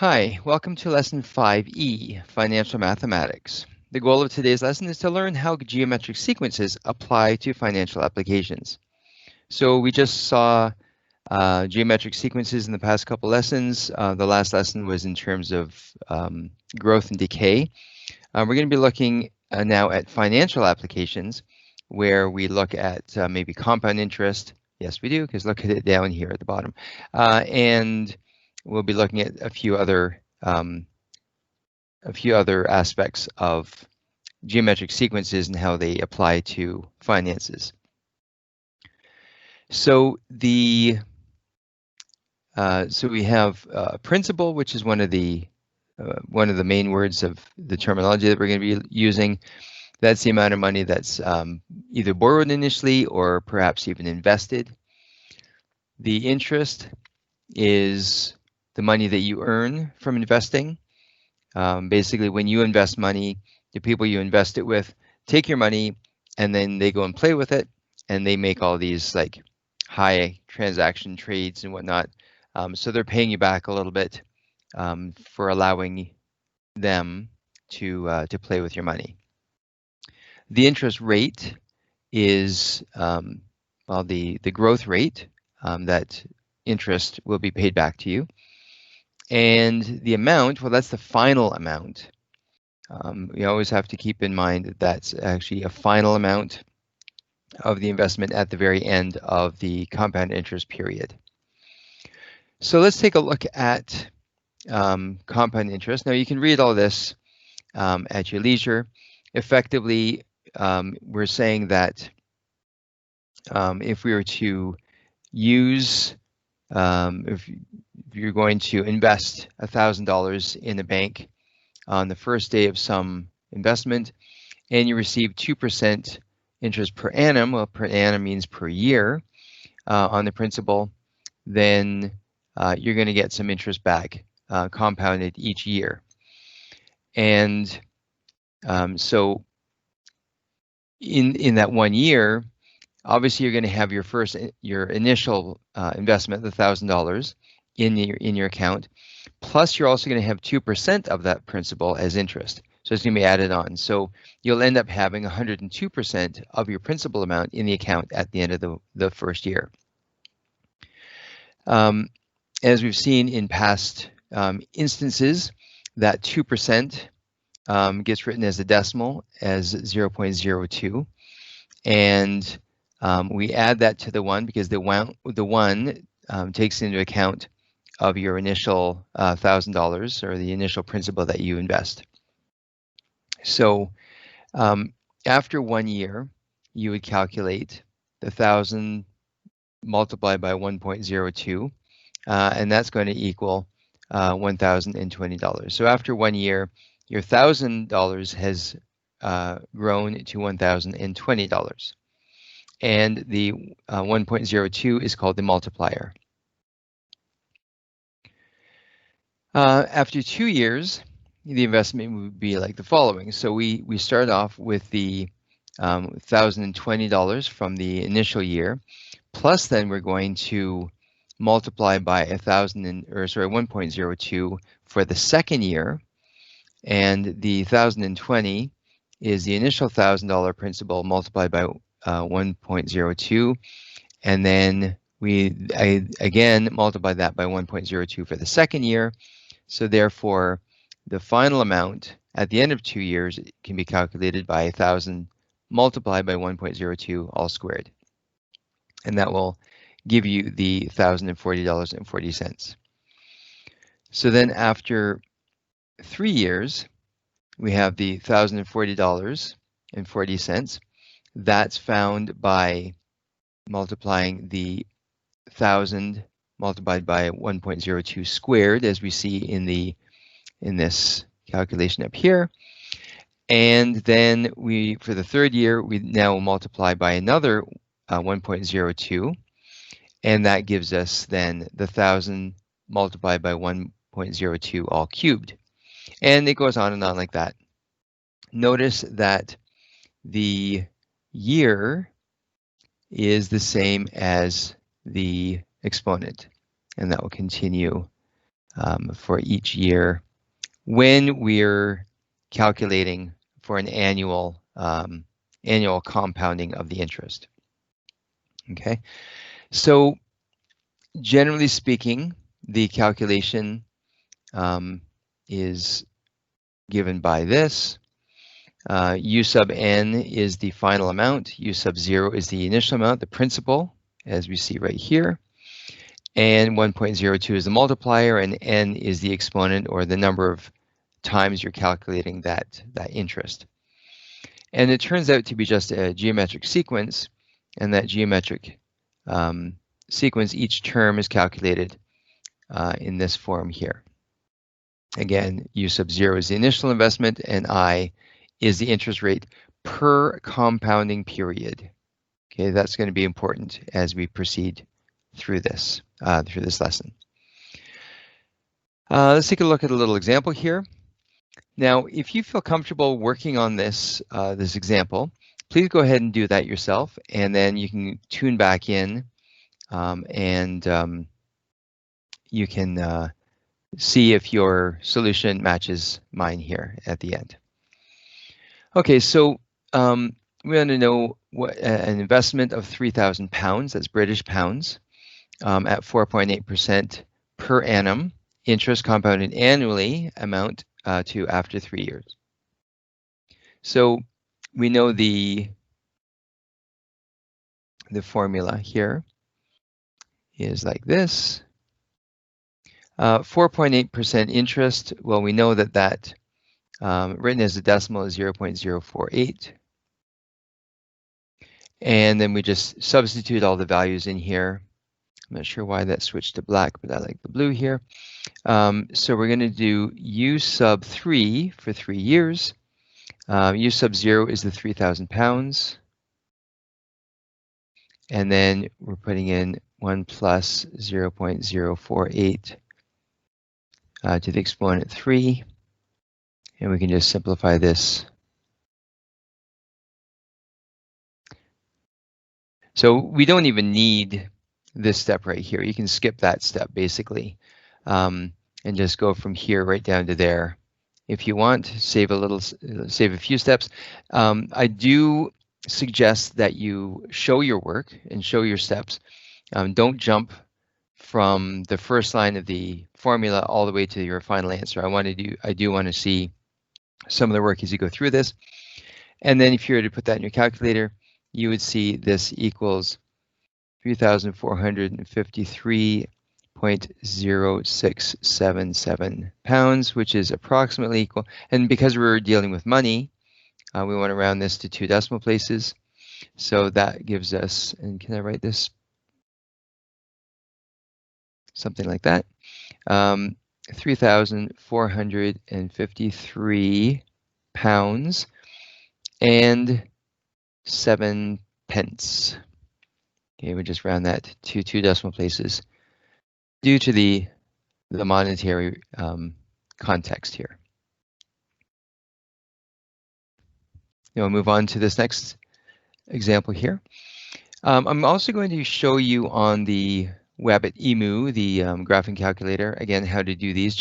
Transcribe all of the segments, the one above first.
Hi, welcome to Lesson 5E, Financial Mathematics. The goal of today's lesson is to learn how geometric sequences apply to financial applications. So we just saw geometric sequences in the past couple lessons. The last lesson was in terms of growth and decay. We're going to be looking now at financial applications where we look at maybe compound interest. Yes, we do, because look at it down here at the bottom. And we'll be looking at a few other aspects of geometric sequences and how they apply to finances. So we have principal, which is one of the main words of the terminology that we're going to be using. That's the amount of money that's either borrowed initially or perhaps even invested. The interest is the money that you earn from investing. Basically, when you invest money, the people you invest it with take your money and then they go and play with it, and they make all these like high transaction trades and whatnot. So they're paying you back a little bit for allowing them to play with your money. The interest rate is the growth rate that interest will be paid back to you. And the amount, well, that's the final amount. You always have to keep in mind that that's actually a final amount of the investment at the very end of the compound interest period. So let's take a look at compound interest. Now you can read all this at your leisure. Effectively, we're saying that if we were to use, if you're going to invest $1,000 in a bank on the first day of some investment, and you receive 2% interest per annum, well, per annum means per year on the principal, then you're going to get some interest back compounded each year. And so in that 1 year, obviously you're going to have your initial investment, the $1,000 in your account, plus you're also going to have 2% of that principal as interest. So it's going to be added on. So you'll end up having 102% of your principal amount in the account at the end of the first year. As we've seen in past instances, that 2% gets written as a decimal as 0.02, and we add that to the 1 because the 1 takes into account of your initial $1,000 or the initial principal that you invest. So after 1 year, you would calculate the 1,000 multiplied by 1.02, and that's going to equal $1,020. So after 1 year, your $1,000 has grown to $1,020. And the 1.02 is called the multiplier. After 2 years, the investment would be like the following. So we start off with the $1,020 from the initial year, plus then we're going to multiply by 1.02 for the second year, and the 1,020 is the initial $1,000 principal multiplied by 1.02, and then we again multiply that by 1.02 for the second year. So therefore, the final amount at the end of 2 years can be calculated by 1,000 multiplied by 1.02 all squared, and that will give you the $1,040.40. So then after 3 years, we have the $1,040.40. That's found by multiplying the 1,000 multiplied by 1.02 squared, as we see in this calculation up here. And then for the third year, we now multiply by another 1.02, and that gives us then the 1,000 multiplied by 1.02 all cubed. And it goes on and on like that. Notice that the year is the same as the exponent, and that will continue for each year when we're calculating for an annual compounding of the interest. Okay, so generally speaking, the calculation is given by this. U sub n is the final amount, U sub 0 is the initial amount, the principal, as we see right here, and 1.02 is the multiplier, and n is the exponent, or the number of times you're calculating that interest. And it turns out to be just a geometric sequence, and that geometric sequence, each term is calculated in this form here. Again, U sub 0 is the initial investment, and I is the interest rate per compounding period. Okay, that's going to be important as we proceed through this lesson. Let's take a look at a little example here. Now, if you feel comfortable working on this example, please go ahead and do that yourself, and then you can tune back in and you can see if your solution matches mine here at the end. Okay, so we want to know what an investment of £3,000, that's British pounds, at 4.8% per annum, interest compounded annually, amount to after 3 years. So we know the formula here is like this. 4.8% interest, well, we know that written as a decimal is 0.048. And then we just substitute all the values in here. I'm not sure why that switched to black, but I like the blue here. So we're going to do U sub 3 for 3 years. U sub 0 is the £3,000. And then we're putting in 1 plus 0.048 to the exponent 3. And we can just simplify this. So we don't even need this step right here. You can skip that step basically, and just go from here right down to there. If you want, save a few steps. I do suggest that you show your work and show your steps. Don't jump from the first line of the formula all the way to your final answer. I do want to see some of the work as you go through this. And then if you were to put that in your calculator, you would see this equals 3,453.0677 pounds, which is approximately equal. And because we're dealing with money, we want to round this to 2 decimal places. So that gives us, and can I write this? Something like that. 3,453 pounds and 7 pence. Okay, we just round that to 2 decimal places due to the monetary context here. Now we'll move on to this next example here. I'm also going to show you on the web at EMU, the graphing calculator, again, how to do these.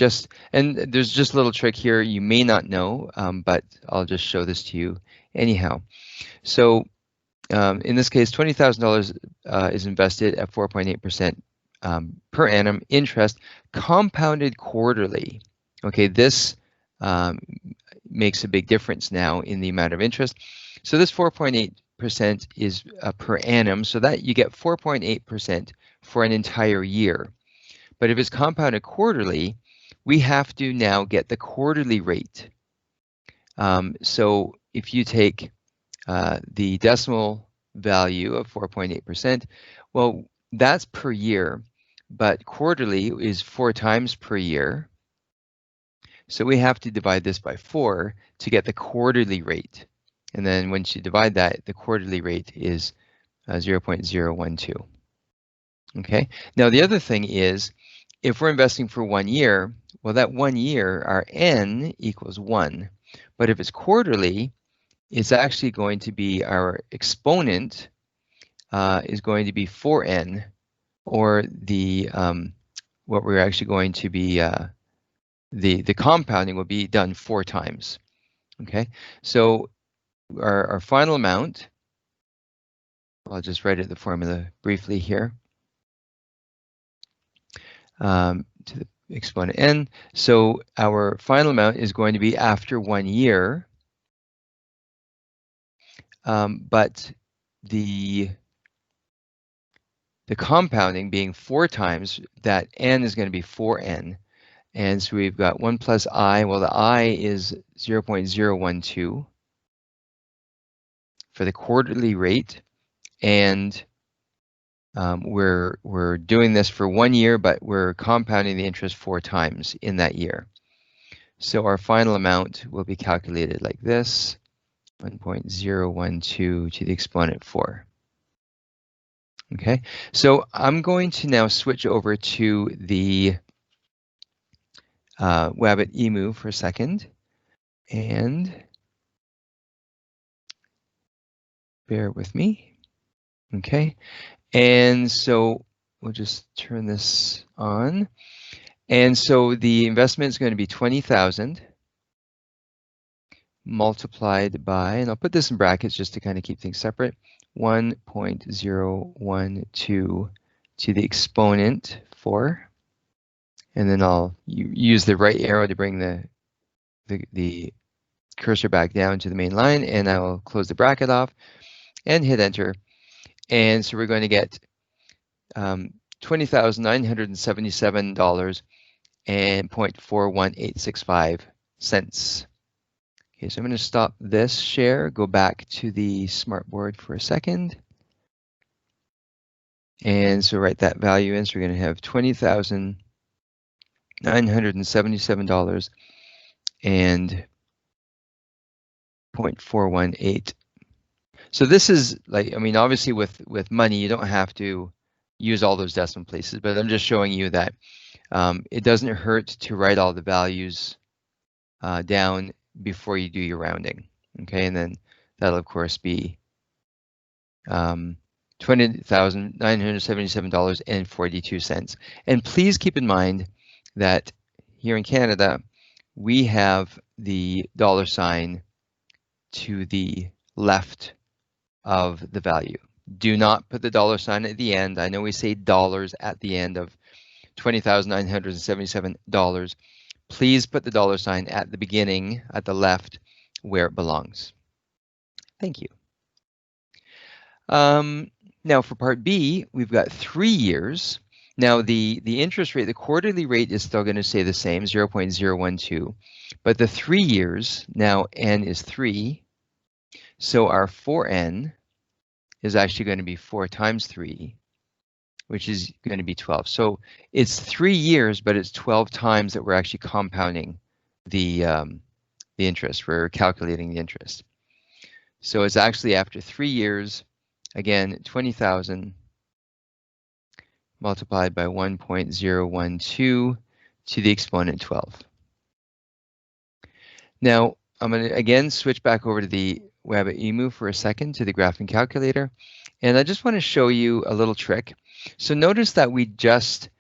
And there's just a little trick here you may not know, but I'll just show this to you anyhow. So in this case, $20,000 is invested at 4.8% per annum interest, compounded quarterly. Okay, this makes a big difference now in the amount of interest. So this 4.8% is per annum, so that you get 4.8% for an entire year. But if it's compounded quarterly, we have to now get the quarterly rate. So if you take the decimal value of 4.8%, well, that's per year, but quarterly is 4 times per year. So we have to divide this by 4 to get the quarterly rate. And then once you divide that, the quarterly rate is 0.012. Okay, now the other thing is, if we're investing for 1 year, well, that 1 year, our n equals 1. But if it's quarterly, it's actually going to be, our exponent is going to be 4n, or the what we're actually going to be, the compounding will be done 4 times. Okay, so our final amount, I'll just write out the formula briefly here, to the exponent n. So our final amount is going to be after 1 year, but the compounding being 4 times, that n is going to be 4n. And so we've got 1 plus I, well, the I is 0.012 for the quarterly rate. And we're doing this for 1 year, but we're compounding the interest 4 times in that year. So our final amount will be calculated like this, 1.012 to the exponent 4. Okay, so I'm going to now switch over to the Wabbit emu for a second, and bear with me. Okay, and so we'll just turn this on. And so the investment is going to be 20,000 multiplied by, and I'll put this in brackets just to kind of keep things separate, 1.012 to the exponent 4. And then I'll use the right arrow to bring the cursor back down to the main line, and I will close the bracket off and hit enter. And so we're going to get $20,977 and 0.41865 cents. Okay, so I'm going to stop this share, go back to the smartboard for a second. And so write that value in. So we're going to have $20,977 and 0.418. So this is like, I mean, obviously with money, you don't have to use all those decimal places, but I'm just showing you that it doesn't hurt to write all the values down before you do your rounding. Okay, and then that'll of course be $20,977.42. And please keep in mind that here in Canada, we have the $sign to the left of the value. Do not put the $sign at the end. I know we say dollars at the end of $20,977. Please put the $sign at the beginning, at the left, where it belongs. Thank you. Now for part B, we've got 3 years. Now the interest rate, the quarterly rate is still going to stay the same, 0.012, but the 3 years, now n is 3, so our 4n is actually going to be 4 times 3, which is going to be 12. So it's 3 years, but it's 12 times that we're actually compounding the interest. We're calculating the interest. So it's actually after 3 years, again, 20,000 multiplied by 1.012 to the exponent 12. Now, I'm going to again switch back over to the Wabbit emu for a second, to the graphing calculator. And I just want to show you a little trick. So notice that we just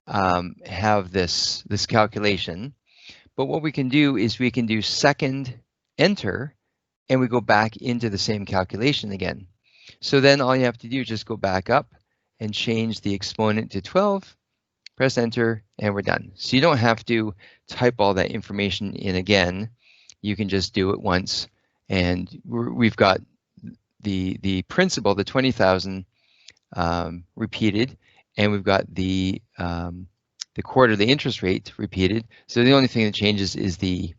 have this calculation, but what we can do is we can do second enter, and we go back into the same calculation again. So then all you have to do is just go back up and change the exponent to 12, press enter, and we're done. So you don't have to type all that information in again. You can just do it once, and we've got the principal, the 20,000 repeated, and we've got the quarterly interest rate repeated. So the only thing that changes is the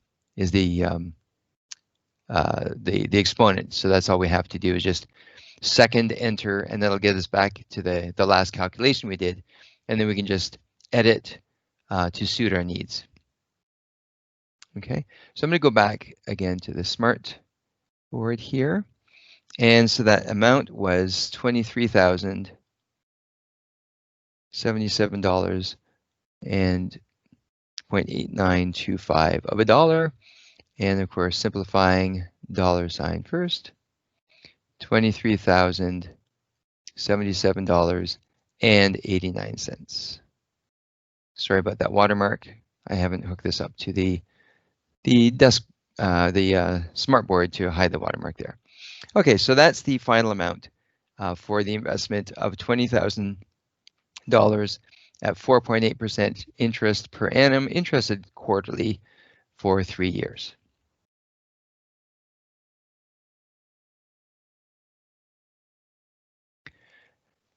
exponent. So that's all we have to do, is just second enter, and that'll get us back to the last calculation we did, and then we can just edit to suit our needs. Okay, so I'm going to go back again to the smart board here, and so that amount was $23,077 and 0.8925 of a dollar, and of course simplifying $sign first, $23,077 and 89 cents. Sorry about that watermark. I haven't hooked this up to the desk, smartboard to hide the watermark there. Okay, so that's the final amount for the investment of $20,000 at 4.8% interest per annum, interested quarterly for 3 years.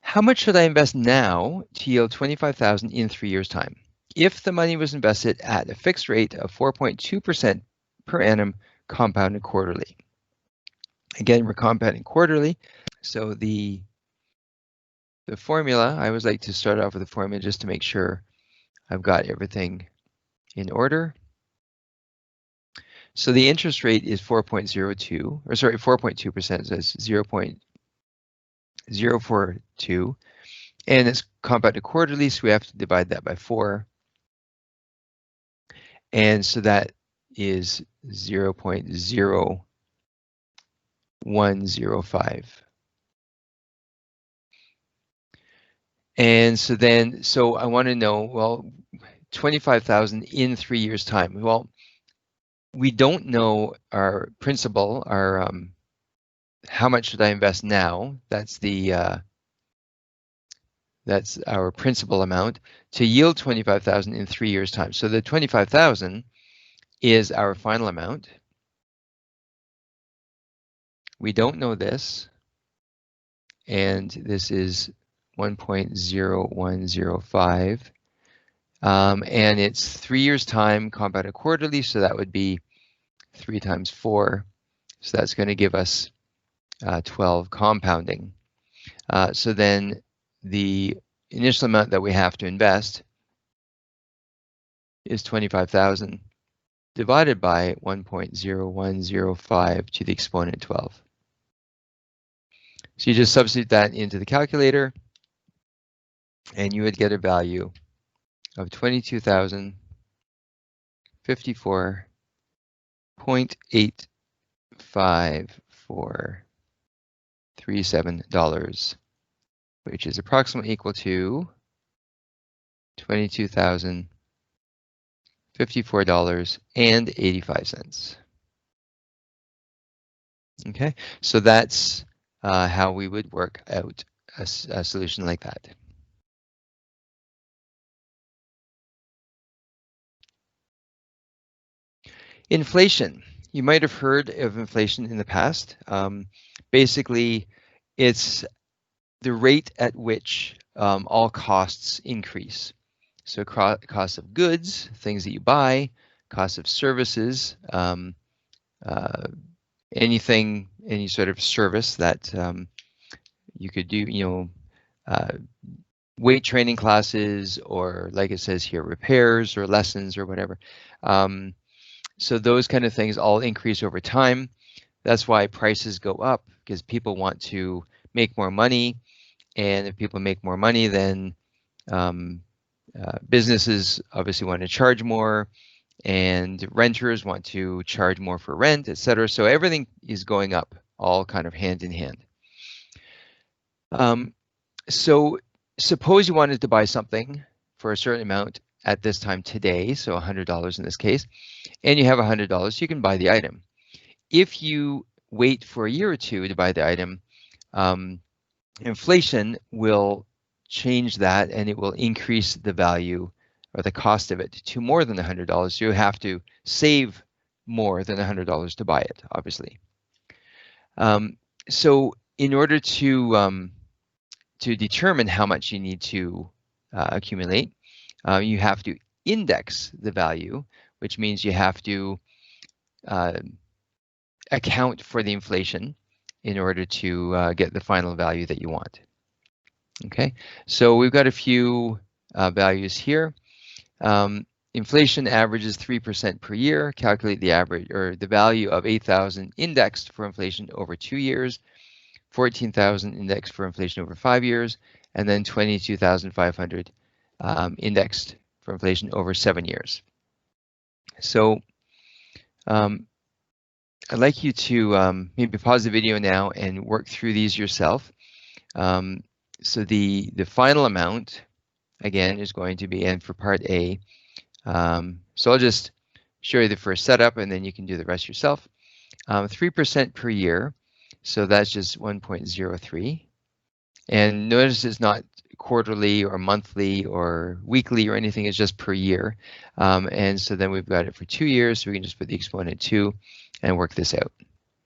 How much should I invest now to yield $25,000 in 3 years' time? If the money was invested at a fixed rate of 4.2% per annum compounded quarterly. Again, we're compounding quarterly, so the formula, I always like to start off with the formula just to make sure I've got everything in order. So the interest rate is 4.02, or sorry, 4.2%, so it's 0.042, and it's compounded quarterly, so we have to divide that by 4. And so that is 0.0105. And so then, so I want to know, well, 25,000 in 3 years' time. Well, we don't know our principal, our how much should I invest now? That's the that's our principal amount to yield 25,000 in 3 years' time. So the 25,000 is our final amount. We don't know this, and this is 1.0105, and it's 3 years' time compounded quarterly, so that would be 3 times 4, so that's going to give us 12 compounding. So then the initial amount that we have to invest is 25,000 divided by 1.0105 to the exponent 12. So you just substitute that into the calculator, and you would get a value of $22,054.85437, which is approximately equal to $22,054.85. Okay, so that's how we would work out a solution like that. Inflation. You might have heard of inflation in the past. Basically, it's the rate at which all costs increase. So cost of goods, things that you buy, cost of services, anything, any sort of service that you could do, weight training classes, or like it says here, repairs or lessons or whatever. So those kind of things all increase over time. That's why prices go up, because people want to make more money. And if people make more money, then businesses obviously want to charge more, and renters want to charge more for rent, etc. So everything is going up, all kind of hand in hand. So suppose you wanted to buy something for a certain amount at this time today, so $100 in this case, and you have $100, you can buy the item. If you wait for a year or two to buy the item, inflation will change that, and it will increase the value or the cost of it to more than $100. You have to save more than $100 to buy it, obviously. So in order to determine how much you need to accumulate, you have to index the value, which means you have to account for the inflation in order to get the final value that you want. Okay, so we've got a few values here. Inflation averages 3% per year. Calculate the average or the value of 8,000 indexed for inflation over 2 years, 14,000 indexed for inflation over 5 years, and then 22,500 indexed for inflation over 7 years. So I'd like you to maybe pause the video now and work through these yourself. So the final amount again, is going to be, and for part A, so I'll just show you the first setup and then you can do the rest yourself. 3% per year, so that's just 1.03. And notice it's not quarterly or monthly or weekly or anything, it's just per year. And so then we've got it for 2 years, so we can just put the exponent 2 and work this out.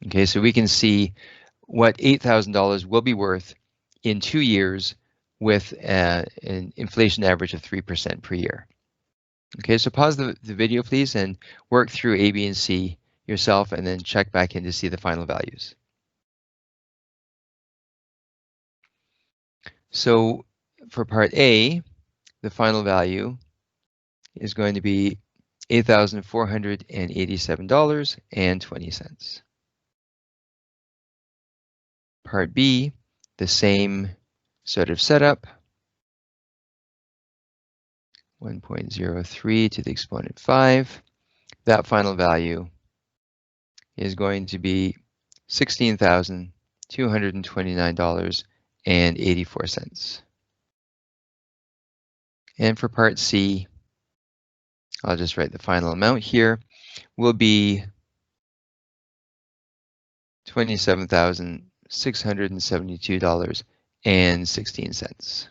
Okay, so we can see what $8,000 will be worth in 2 years with an inflation average of 3% per year. Okay, so pause the video, please, and work through A, B, and C yourself, and then check back in to see the final values. So for part A, the final value is going to be $8,487.20. Part B, the same sort of setup, 1.03 to the exponent 5. That final value is going to be $16,229.84. And for part C, I'll just write the final amount here, will be $27,672.16.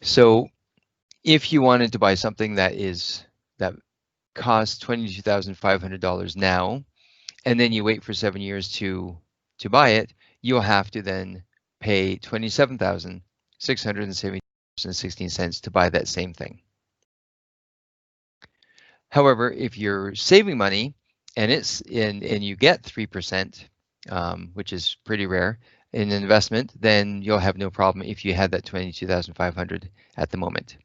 So if you wanted to buy something that costs $22,500 now, and then you wait for 7 years to buy it, you'll have to then pay $27,670.16 to buy that same thing. However, if you're saving money and you get 3%, which is pretty rare in an investment, then you'll have no problem if you had that $22,500 at the moment.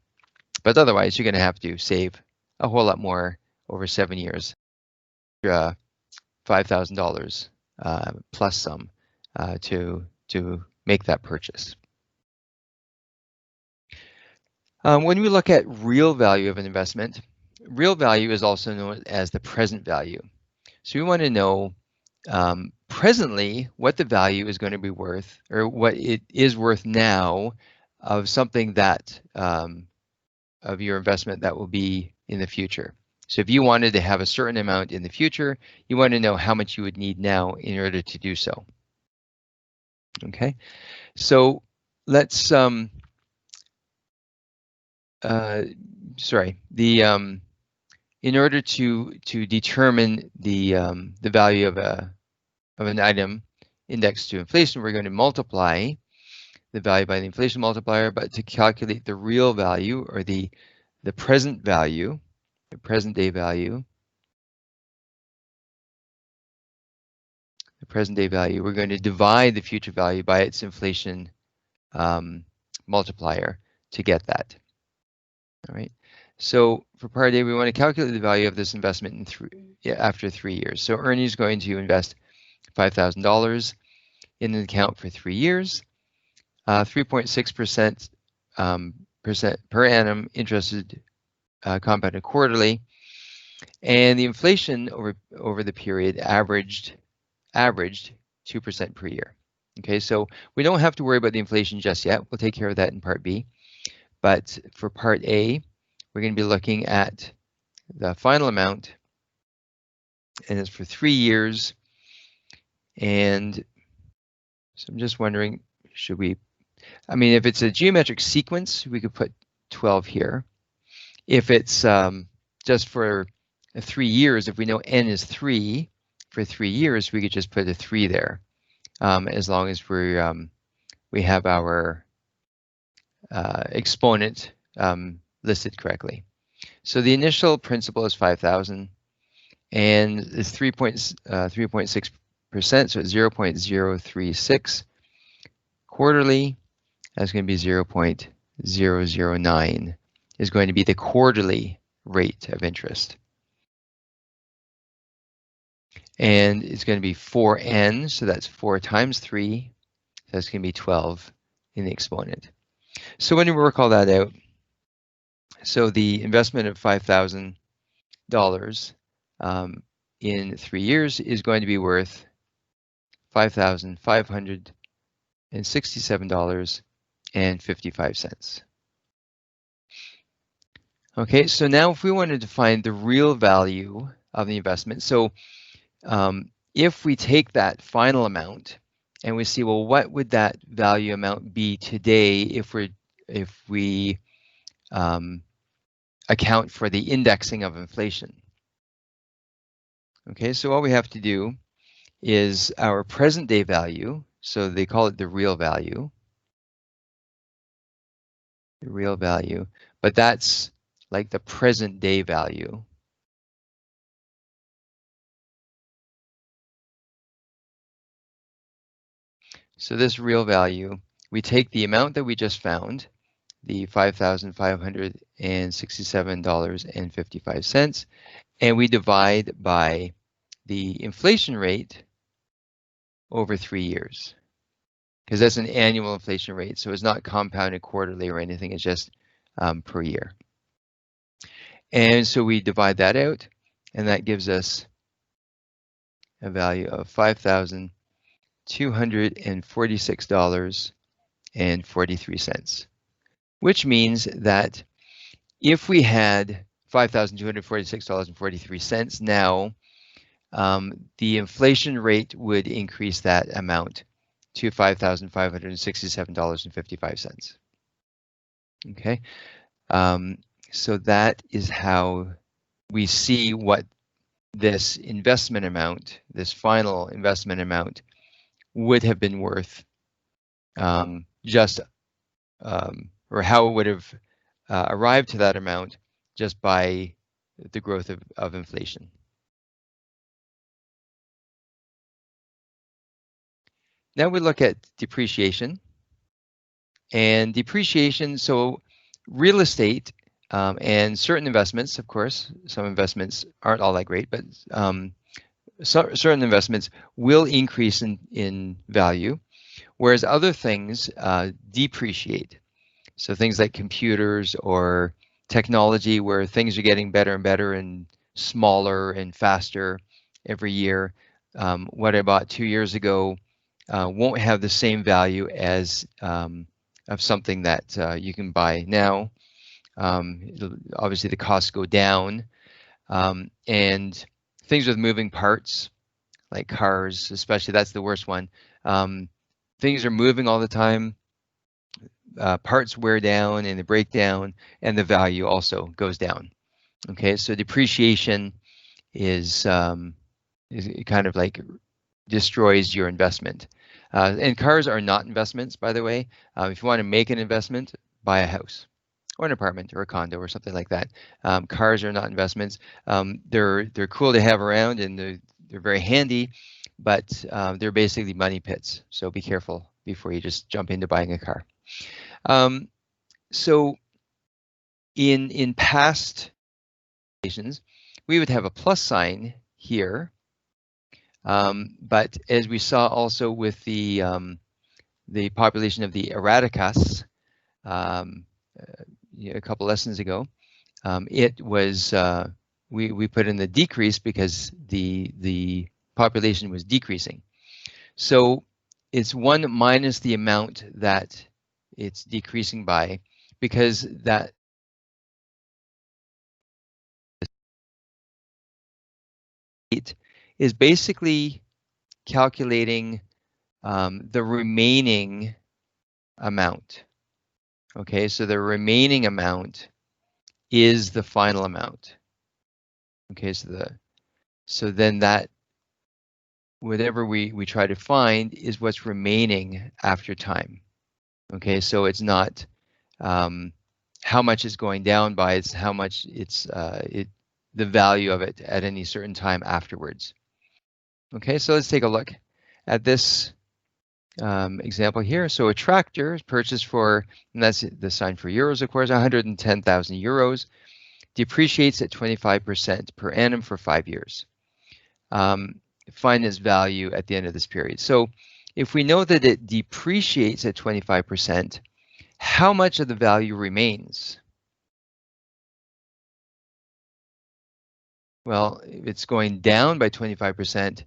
But otherwise, you're going to have to save a whole lot more over 7 years, $5,000 plus some to make that purchase. When we look at real value of an investment, real value is also known as the present value. So we want to know presently what the value is going to be worth, or what it is worth now of something that of your investment that will be in the future. So if you wanted to have a certain amount in the future, you want to know how much you would need now in order to do so. Okay, so let's in order to determine the value of an item indexed to inflation, we're going to multiply the value by the inflation multiplier, but to calculate the real value, or the present value, the present day value, we're going to divide the future value by its inflation multiplier to get that. All right. So for part A, we want to calculate the value of this investment after 3 years. So Ernie is going to invest $5,000 in an account for 3 years, 3.6% per annum interested compounded quarterly, and the inflation over the period averaged 2% per year. Okay, so we don't have to worry about the inflation just yet. We'll take care of that in part B. But for part A, we're going to be looking at the final amount, and it's for 3 years. And so I'm just wondering, should we, if it's a geometric sequence, we could put 12 here. If it's just for 3 years, if we know n is 3 for 3 years, we could just put a 3 there, as long as we have our exponent listed correctly. So the initial principal is 5,000, and it's 3.6%, so it's 0.036 quarterly. That's going to be 0.009 is going to be the quarterly rate of interest. And it's going to be 4n, so that's 4 times 3, so that's going to be 12 in the exponent. So when you work all that out, so the investment of $5,000 in 3 years is going to be worth $5,567.84. Okay, so now if we wanted to find the real value of the investment, so if we take that final amount and we see, well, what would that value amount be today if we account for the indexing of inflation? Okay, so all we have to do is our present day value, so they call it the real value, but that's like the present day value. So this real value, we take the amount that we just found, the $5,567.55, and we divide by the inflation rate over 3 years, because that's an annual inflation rate, so it's not compounded quarterly or anything, it's just per year. And so we divide that out, and that gives us a value of $5,246.43, which means that if we had $5,246.43 now, the inflation rate would increase that amount to $5,567.55. Okay, so that is how we see what this investment amount, this final investment amount, would have been worth, or how it would have arrived to that amount just by the growth of inflation. Now we look at depreciation. And depreciation, so real estate and certain investments, of course, some investments aren't all that great, but certain investments will increase in value, whereas other things depreciate. So things like computers or technology, where things are getting better and better and smaller and faster every year. What I bought 2 years ago won't have the same value as of something that you can buy now. Obviously the costs go down, and things with moving parts, like cars, especially, that's the worst one. Things are moving all the time, parts wear down and they break down, and the value also goes down. Okay, so depreciation is kind of like destroys your investment. And cars are not investments, by the way. If you want to make an investment, buy a house or an apartment or a condo or something like that. Cars are not investments. They're cool to have around, and they're very handy, but they're basically money pits. So be careful before you just jump into buying a car. So in past situations, we would have a plus sign here. But as we saw also with the population of the Erraticas a couple lessons ago, it was we put in the decrease because the population was decreasing. So it's 1 minus the amount that it's decreasing by, because that is basically calculating the remaining amount. Okay, so the remaining amount is the final amount. Okay, so then that whatever we try to find is what's remaining after time. Okay, so it's not how much is going down by, it's how much it's the value of it at any certain time afterwards. Okay, so let's take a look at this example here. So a tractor is purchased for, and that's the sign for euros, of course, 110,000 euros, depreciates at 25% per annum for 5 years. Find its value at the end of this period. So if we know that it depreciates at 25%, how much of the value remains? Well, if it's going down by 25%,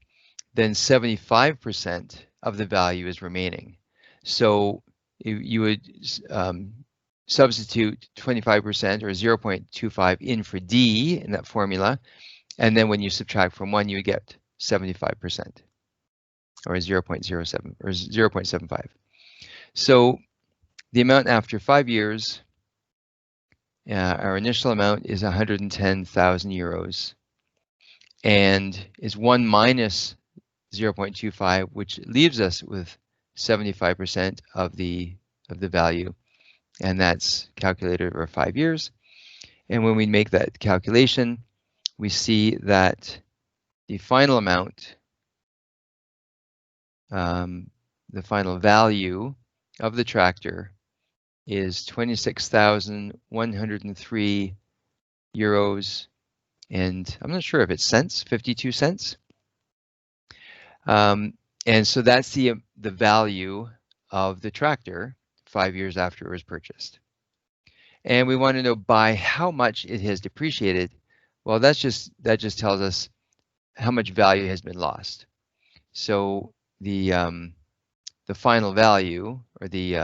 then 75% of the value is remaining. So you would substitute 25% or 0.25 in for D in that formula, and then when you subtract from 1, you get 75%, or 0.07 or 0.75. So the amount after 5 years, our initial amount is 110,000 euros, and is 1 minus 0.25, which leaves us with 75% of the value, and that's calculated over 5 years. And when we make that calculation, we see that the final amount, the final value of the tractor is 26,103 euros, and I'm not sure if it's cents, 52 cents. And so that's the value of the tractor 5 years after it was purchased. And we want to know by how much it has depreciated. Well, that just tells us how much value has been lost. So the final value, or the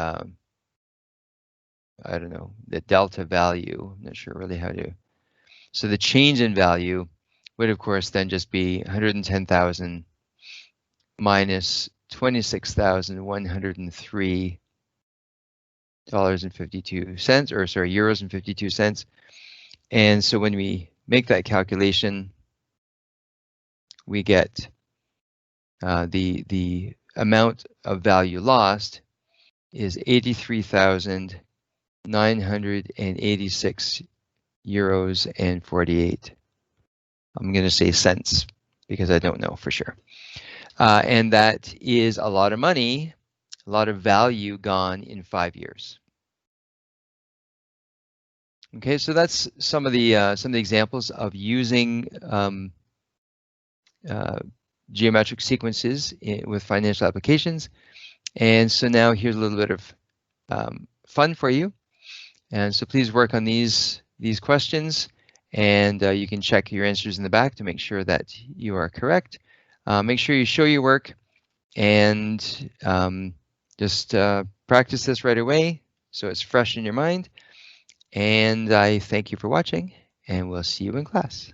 I don't know, the delta value, I'm not sure really how to. So the change in value would, of course, then just be 110,000 minus 26,103 dollars and 52 cents, or sorry, euros and 52 cents. And so when we make that calculation, we get the amount of value lost is 83,986 euros and 48. I'm going to say cents because I don't know for sure. And that is a lot of money, a lot of value gone in 5 years. Okay, so that's some of the examples of using geometric sequences with financial applications. And so now here's a little bit of fun for you. And so please work on these questions, and you can check your answers in the back to make sure that you are correct. Make sure you show your work, and just practice this right away so it's fresh in your mind. And I thank you for watching, and we'll see you in class.